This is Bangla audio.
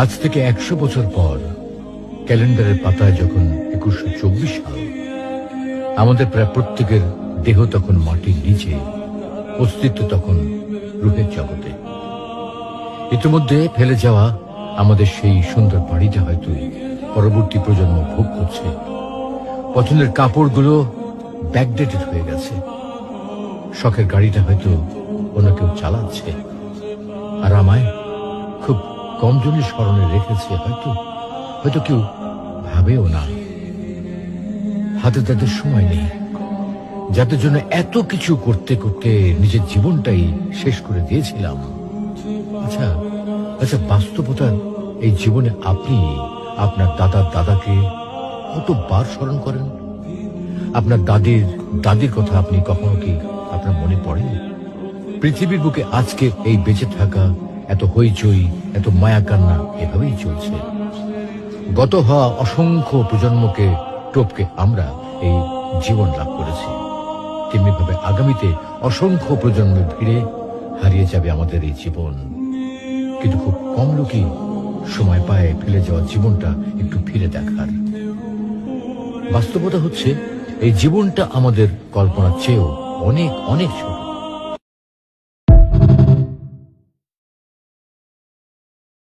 আজ থেকে 100 বছর পর ক্যালেন্ডারের পাতায় যখন 2124 সাল, আমাদের প্রায় প্রত্যেকের দেহ তখন মাটির নিচে, অস্তিত্ব তখন রূহের জগতে। ইতিমধ্যে ফেলে যাওয়া আমাদের সেই সুন্দর বাড়িটা হয়তো পরবর্তী প্রজন্ম ভোগ করছে। পছন্দের কাপড়গুলো ব্যাকডেটেড হয়ে গেছে। শখের গাড়িটা হয়তো অন্য কেউ চালাচ্ছে, আর আমায় খুব কম জনই স্মরণে রেখেছে। হয়তো কেউ ভাবেও না। হাতে তাদের সময় নেই, যাদের জন্য এত কিছু করতে করতে নিজের জীবনটাই শেষ করে দিয়েছিলাম। আচ্ছা, বাস্তবতার এই জীবনে আপনি আপনার দাদাকে কতবার স্মরণ করেন? আপনার দাদির কথা আপনি কখনো কি আপনার মনে পড়ে? পৃথিবীর বুকে আজকে এই বেঁচে থাকা, এত হইচই, এত মায়া কান্না এভাবেই চলছে। গত হওয়া অসংখ্য প্রজন্মকে টপকে আমরা এই জীবন লাভ করেছি। তেমনিভাবে আগামীতে অসংখ্য প্রজন্মের ভিড়ে হারিয়ে যাবে আমাদের এই জীবন। কিন্তু খুব কম লোকই সময় পায় ফেলে যাওয়া জীবনটা একটু ফিরে দেখার। বাস্তবতা হচ্ছে এই জীবনটা আমাদের কল্পনার চেয়েও অনেক অনেক ছোট।